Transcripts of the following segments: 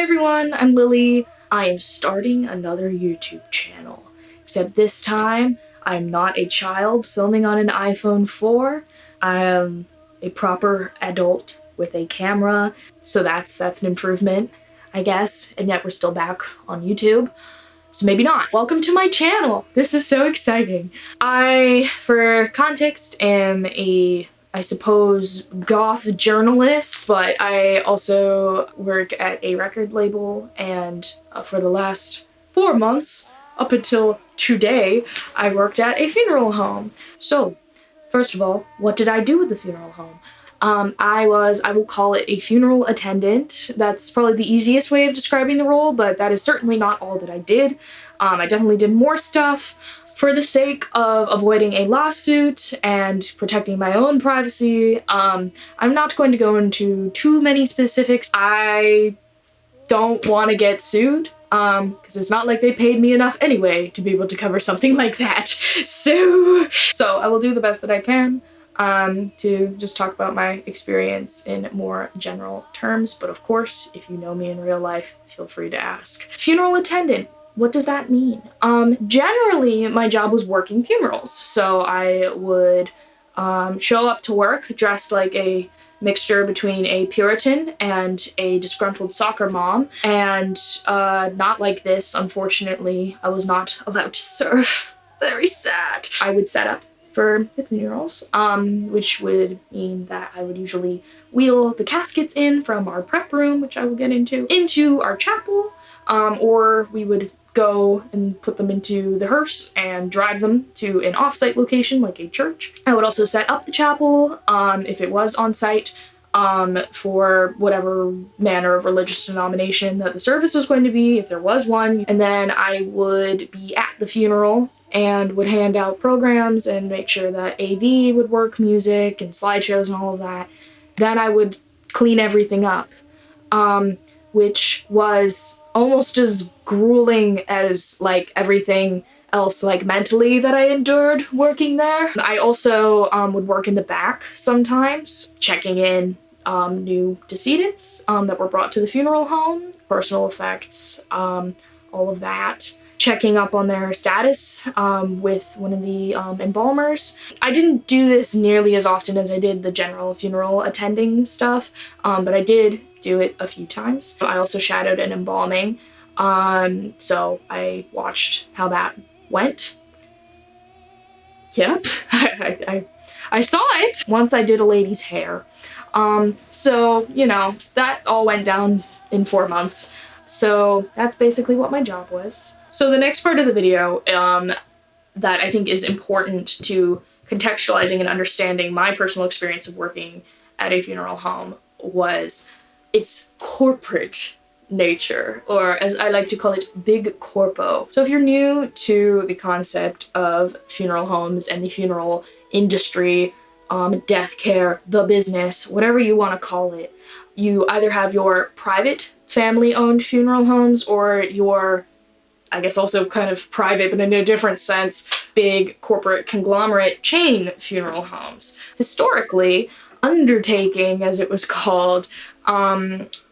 everyone, I'm Lily. I am starting another YouTube channel, except this time I'm not a child filming on an iPhone 4. I am a proper adult with a camera, so that's an improvement, I guess, and yet we're still back on YouTube. So maybe not. Welcome to my channel. This is so exciting. I, for context, am I suppose, goth journalist, but I also work at a record label, and for the last 4 months, up until today, I worked at a funeral home. So, first of all, what did I do with the funeral home? I will call it a funeral attendant. That's probably the easiest way of describing the role, but that is certainly not all that I did. I definitely did more stuff. For the sake of avoiding a lawsuit and protecting my own privacy, I'm not going to go into too many specifics. I don't want to get sued, because it's not like they paid me enough anyway to be able to cover something like that. So I will do the best that I can to just talk about my experience in more general terms, but of course, if you know me in real life, feel free to ask. Funeral attendant. What does that mean? Generally, my job was working funerals. So I would show up to work dressed like a mixture between a Puritan and a disgruntled soccer mom. And not like this, unfortunately. I was not allowed to serve. Very sad. I would set up for the funerals, which would mean that I would usually wheel the caskets in from our prep room, which I will get into our chapel, or we would go and put them into the hearse and drive them to an off-site location like a church. I would also set up the chapel if it was on-site for whatever manner of religious denomination that the service was going to be, if there was one. And then I would be at the funeral and would hand out programs and make sure that AV would work, music and slideshows and all of that. Then I would clean everything up, which was almost as grueling as like everything else, like mentally, that I endured working there. I also would work in the back sometimes, checking in new decedents that were brought to the funeral home, personal effects, all of that. Checking up on their status with one of the embalmers. I didn't do this nearly as often as I did the general funeral attending stuff, but I did do it a few times. I also shadowed an embalming, so I watched how that went. Yep, I saw it once I did a lady's hair. So, you know, that all went down in 4 months. So that's basically what my job was. So the next part of the video that I think is important to contextualizing and understanding my personal experience of working at a funeral home was its corporate nature, or as I like to call it, big corpo. So if you're new to the concept of funeral homes and the funeral industry, death care, the business, whatever you want to call it, you either have your private family-owned funeral homes or your, I guess also kind of private, but in a different sense, big corporate conglomerate chain funeral homes. Historically, undertaking, as it was called,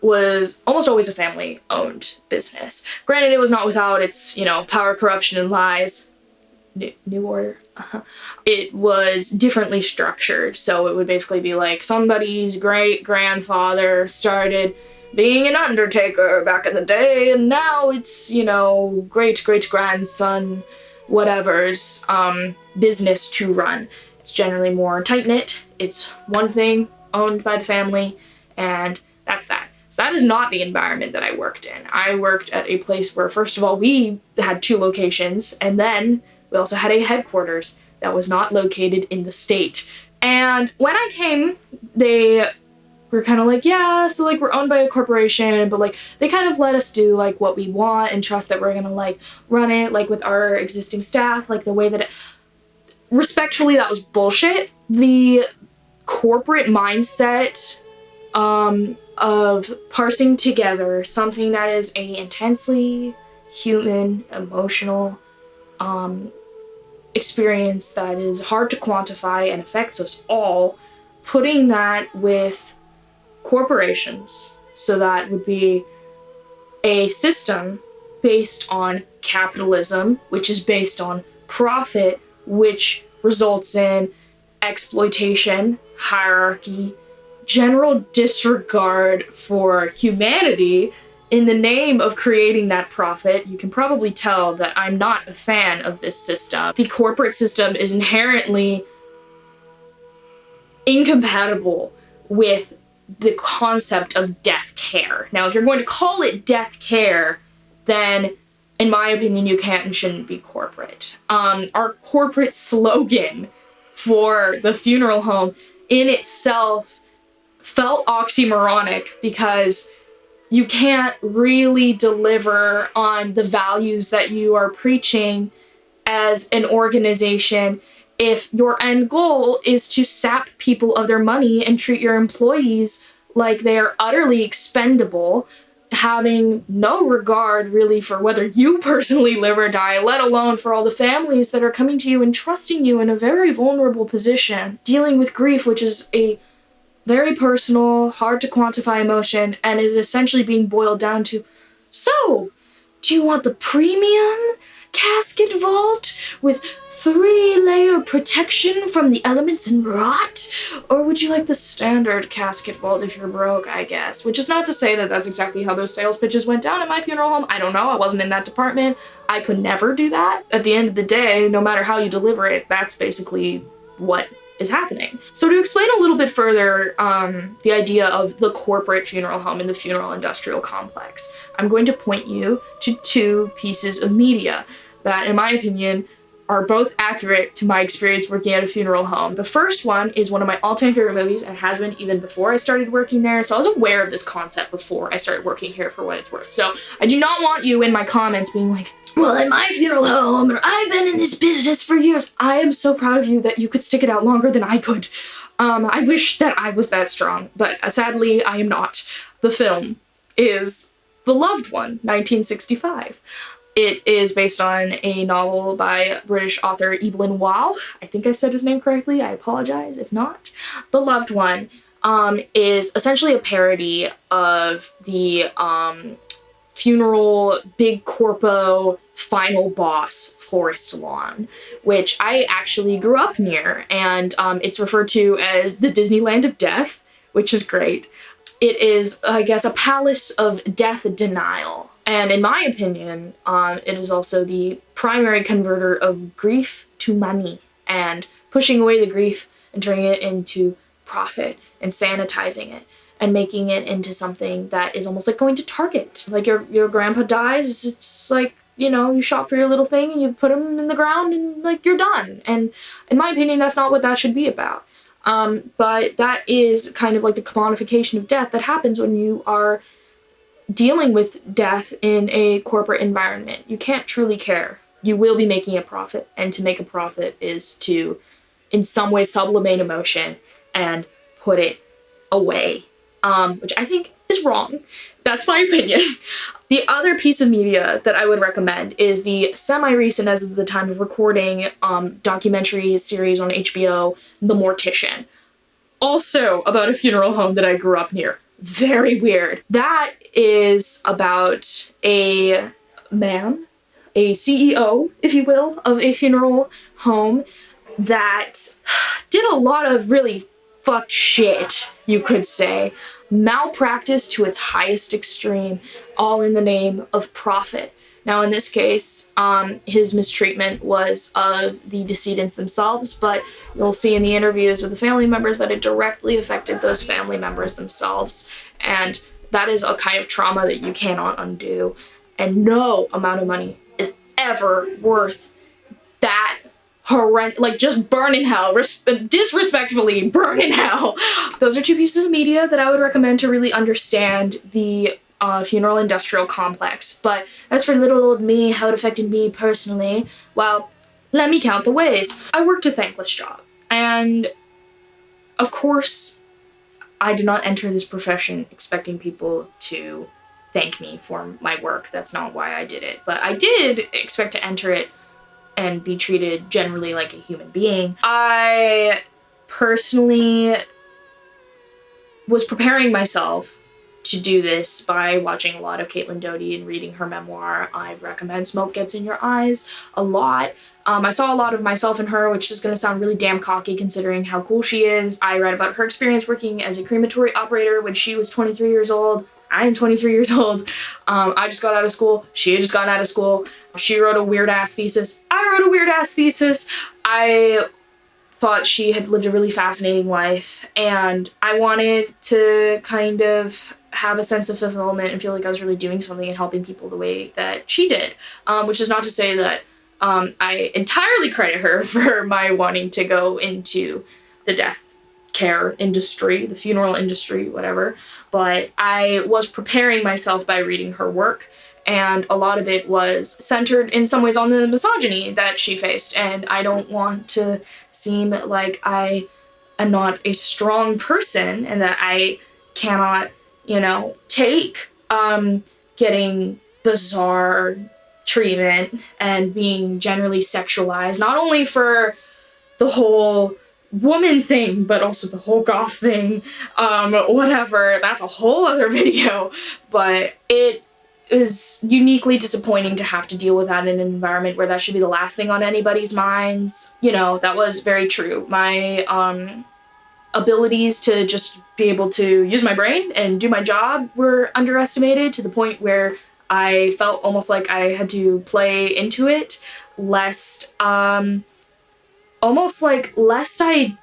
was almost always a family-owned business. Granted, it was not without its, you know, power, corruption, and lies. New order. It was differently structured, so it would basically be like somebody's great-grandfather started being an undertaker back in the day, and now it's, you know, great-great-grandson whatever's business to run. It's generally more tight-knit. It's one thing owned by the family, and that's that. So that is not the environment that I worked in. I worked at a place where, first of all, we had 2 locations, and then we also had a headquarters that was not located in the state. And when I came, they were kind of like, yeah, so like we're owned by a corporation, but like they kind of let us do like what we want and trust that we're gonna like run it like with our existing staff, like the way that it... Respectfully, that was bullshit. The corporate mindset of parsing together something that is a intensely human, emotional experience that is hard to quantify and affects us all, putting that with corporations, so that would be a system based on capitalism, which is based on profit, which results in exploitation, hierarchy, general disregard for humanity in the name of creating that profit. You can probably tell that I'm not a fan of this system. The corporate system is inherently incompatible with the concept of death care. Now, if you're going to call it death care, then in my opinion, you can't and shouldn't be corporate. Our corporate slogan for the funeral home in itself felt oxymoronic because you can't really deliver on the values that you are preaching as an organization if your end goal is to sap people of their money and treat your employees like they are utterly expendable, having no regard really for whether you personally live or die, let alone for all the families that are coming to you and trusting you in a very vulnerable position, dealing with grief, which is a very personal, hard to quantify emotion, and is essentially being boiled down to, so, do you want the premium casket vault with 3-layer protection from the elements and rot? Or would you like the standard casket vault if you're broke, I guess? Which is not to say that that's exactly how those sales pitches went down at my funeral home. I don't know. I wasn't in that department. I could never do that. At the end of the day, no matter how you deliver it, that's basically what is happening. So to explain a little bit further the idea of the corporate funeral home and the funeral industrial complex, I'm going to point you to 2 pieces of media that, in my opinion, are both accurate to my experience working at a funeral home. The first one is one of my all-time favorite movies, and has been even before I started working there, so I was aware of this concept before I started working here for what it's worth. So I do not want you in my comments being like, well, at my funeral home, or I've been in this business for years. I am so proud of you that you could stick it out longer than I could. I wish that I was that strong, but sadly, I am not. The film is The Loved One, 1965. It is based on a novel by British author Evelyn Waugh. I think I said his name correctly. I apologize if not. The Loved One is essentially a parody of the funeral big corpo final boss Forest Lawn, which I actually grew up near, and it's referred to as the Disneyland of Death, which is great. It is, I guess, a palace of death denial. And in my opinion, it is also the primary converter of grief to money, and pushing away the grief and turning it into profit and sanitizing it and making it into something that is almost like going to Target. Like your grandpa dies, it's like, you know, you shop for your little thing and you put him in the ground and like you're done. And in my opinion, that's not what that should be about. But that is kind of like the commodification of death that happens when you are dealing with death in a corporate environment. You can't truly care. You will be making a profit, and to make a profit is to, in some way, sublimate emotion and put it away, which I think is wrong. That's my opinion. The other piece of media that I would recommend is the semi-recent, as of the time of recording, documentary series on HBO, The Mortician. Also about a funeral home that I grew up near. Very weird. That is about a man, a CEO, if you will, of a funeral home that did a lot of really fucked shit, you could say. Malpractice to its highest extreme, all in the name of profit. Now, in this case, his mistreatment was of the decedents themselves, but you'll see in the interviews with the family members that it directly affected those family members themselves. And that is a kind of trauma that you cannot undo. And no amount of money is ever worth that horrendous, like just burn in hell, disrespectfully burn in hell. Those are 2 pieces of media that I would recommend to really understand the funeral industrial complex. But as for little old me, how it affected me personally, well, let me count the ways. I worked a thankless job, and of course I did not enter this profession expecting people to thank me for my work. That's not why I did it, but I did expect to enter it and be treated generally like a human being. I personally was preparing myself to do this by watching a lot of Caitlin Doughty and reading her memoir. I recommend Smoke Gets in Your Eyes a lot. I saw a lot of myself in her, which is going to sound really damn cocky considering how cool she is. I read about her experience working as a crematory operator when she was 23 years old. I'm 23 years old. I just got out of school. She had just gotten out of school. She wrote a weird-ass thesis. I wrote a weird-ass thesis. I thought she had lived a really fascinating life, and I wanted to kind of have a sense of fulfillment and feel like I was really doing something and helping people the way that she did, which is not to say that I entirely credit her for my wanting to go into the death care industry, the funeral industry, whatever, but I was preparing myself by reading her work, and a lot of it was centered in some ways on the misogyny that she faced, and I don't want to seem like I am not a strong person and that I cannot, you know, take getting bizarre treatment and being generally sexualized, not only for the whole woman thing, but also the whole goth thing, whatever, that's a whole other video, but it is uniquely disappointing to have to deal with that in an environment where that should be the last thing on anybody's minds. You know, that was very true. My abilities to just be able to use my brain and do my job were underestimated to the point where I felt almost like I had to play into it, lest I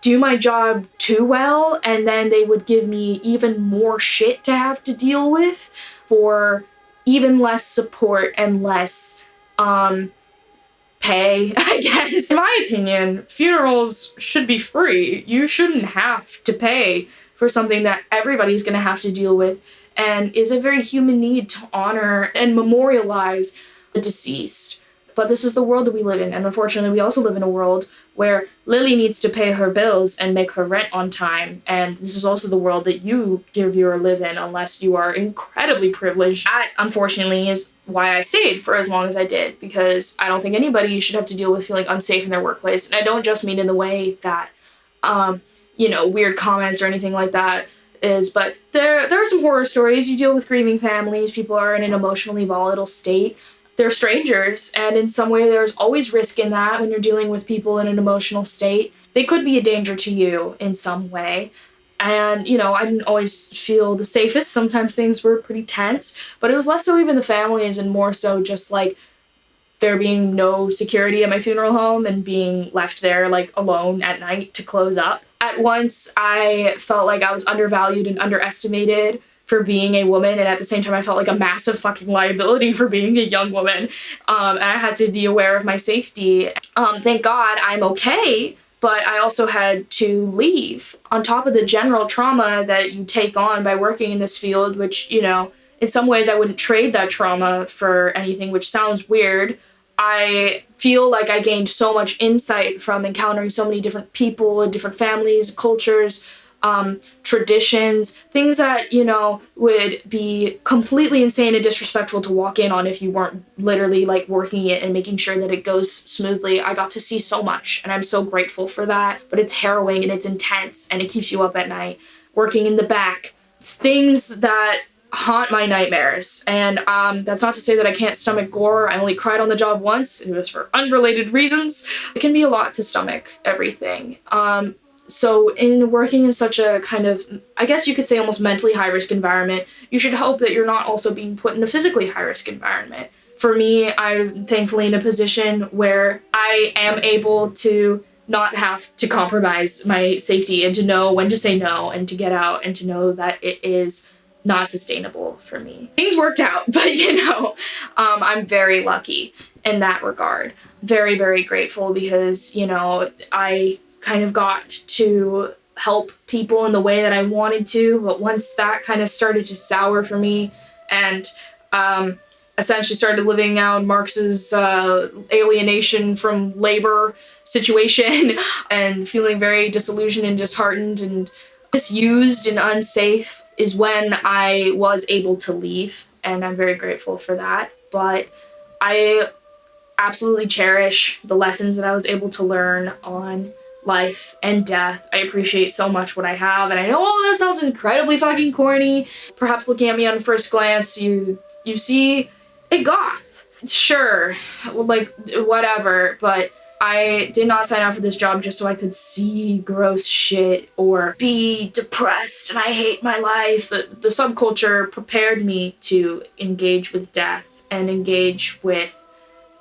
do my job too well, and then they would give me even more shit to have to deal with for even less support and less pay, I guess. In my opinion, funerals should be free. You shouldn't have to pay for something that everybody's gonna have to deal with, and is a very human need to honor and memorialize the deceased. But this is the world that we live in, and unfortunately we also live in a world where Lily needs to pay her bills and make her rent on time, and this is also the world that you, dear viewer, live in unless you are incredibly privileged. That, unfortunately, is why I stayed for as long as I did, because I don't think anybody should have to deal with feeling unsafe in their workplace, and I don't just mean in the way that, you know, weird comments or anything like that is, but there are some horror stories. You deal with grieving families, people are in an emotionally volatile state. They're strangers, and in some way there's always risk in that when you're dealing with people in an emotional state. They could be a danger to you in some way. And, you know, I didn't always feel the safest. Sometimes things were pretty tense, but it was less so even the families and more so just like there being no security at my funeral home and being left there like alone at night to close up. At once, I felt like I was undervalued and underestimated for being a woman, and at the same time I felt like a massive fucking liability for being a young woman, and I had to be aware of my safety. Thank God I'm okay, but I also had to leave. On top of the general trauma that you take on by working in this field, which, you know, in some ways I wouldn't trade that trauma for anything, which sounds weird. I feel like I gained so much insight from encountering so many different people and different families, cultures, traditions, things that, you know, would be completely insane and disrespectful to walk in on if you weren't literally like working it and making sure that it goes smoothly. I got to see so much, and I'm so grateful for that, but it's harrowing and it's intense and it keeps you up at night. Working in the back, things that haunt my nightmares, and that's not to say that I can't stomach gore. I only cried on the job once. It was for unrelated reasons. It can be a lot to stomach everything. So in working in such a kind of, I guess you could say almost mentally high-risk environment, you should hope that you're not also being put in a physically high-risk environment. For me, I was thankfully in a position where I am able to not have to compromise my safety and to know when to say no and to get out and to know that it is not sustainable for me. Things worked out, but you know, I'm very lucky in that regard. Very, very grateful because, you know, I kind of got to help people in the way that I wanted to, but once that kind of started to sour for me and essentially started living out Marx's alienation from labor situation and feeling very disillusioned and disheartened and misused and unsafe is when I was able to leave, and I'm very grateful for that. But I absolutely cherish the lessons that I was able to learn on life and death. I appreciate so much what I have, and I know all that sounds incredibly fucking corny. Perhaps looking at me on first glance, you see a goth. Sure, like, whatever, but I did not sign up for this job just so I could see gross shit or be depressed and I hate my life. The subculture prepared me to engage with death and engage with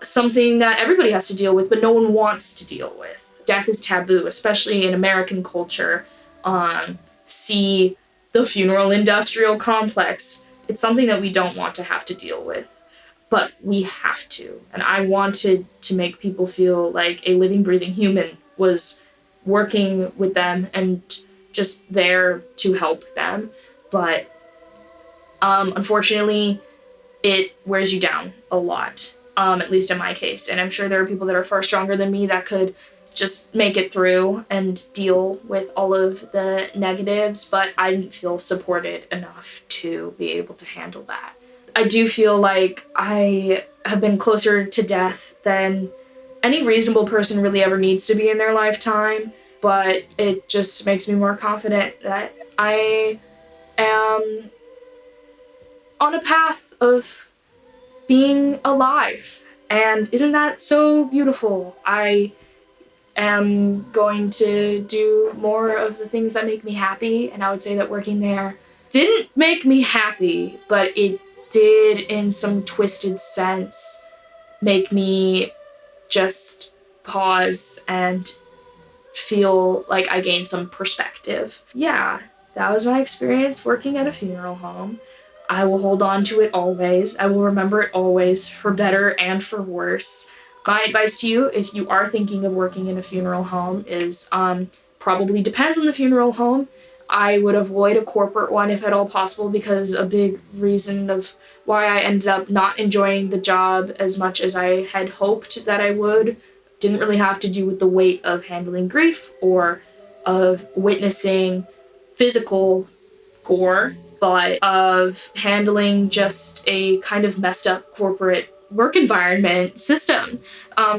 something that everybody has to deal with, but no one wants to deal with. Death is taboo, especially in American culture. See the funeral industrial complex. It's something that we don't want to have to deal with, but we have to. And I wanted to make people feel like a living, breathing human was working with them and just there to help them. But unfortunately, it wears you down a lot, at least in my case. And I'm sure there are people that are far stronger than me that could just make it through and deal with all of the negatives, but I didn't feel supported enough to be able to handle that. I do feel like I have been closer to death than any reasonable person really ever needs to be in their lifetime, but it just makes me more confident that I am on a path of being alive. And isn't that so beautiful? I am going to do more of the things that make me happy, and I would say that working there didn't make me happy, but it did, in some twisted sense, make me just pause and feel like I gained some perspective. Yeah, that was my experience working at a funeral home. I will hold on to it always. I will remember it always, for better and for worse. My advice to you, if you are thinking of working in a funeral home, is probably depends on the funeral home. I would avoid a corporate one if at all possible, because a big reason of why I ended up not enjoying the job as much as I had hoped that I would didn't really have to do with the weight of handling grief or of witnessing physical gore, but of handling just a kind of messed up corporate work environment system.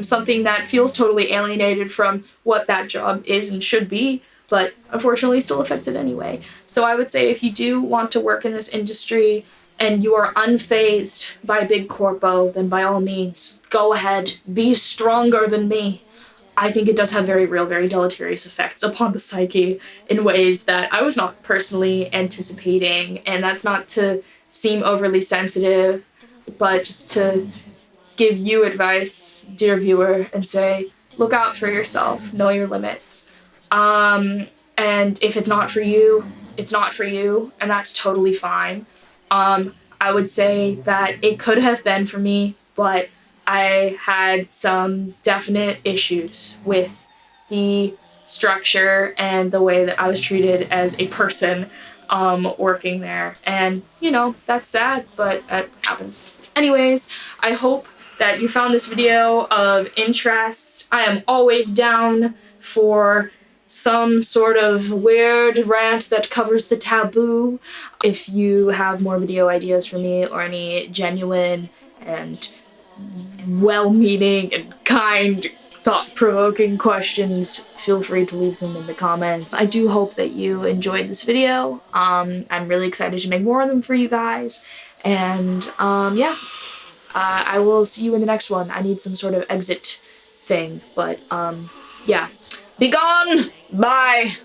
Something that feels totally alienated from what that job is and should be, but unfortunately still affects it anyway. So I would say if you do want to work in this industry and you are unfazed by big corpo, then by all means, go ahead, be stronger than me. I think it does have very real, very deleterious effects upon the psyche in ways that I was not personally anticipating, and that's not to seem overly sensitive, but just to give you advice, dear viewer, and say, look out for yourself, know your limits. And if it's not for you, it's not for you, and that's totally fine. I would say that it could have been for me, but I had some definite issues with the structure and the way that I was treated as a person working there. And, you know, that's sad, but it happens. Anyways, I hope that you found this video of interest. I am always down for some sort of weird rant that covers the taboo. If you have more video ideas for me or any genuine and well-meaning and kind, thought-provoking questions, feel free to leave them in the comments. I do hope that you enjoyed this video. I'm really excited to make more of them for you guys. And yeah, I will see you in the next one. I need some sort of exit thing, but yeah. Be gone! Bye!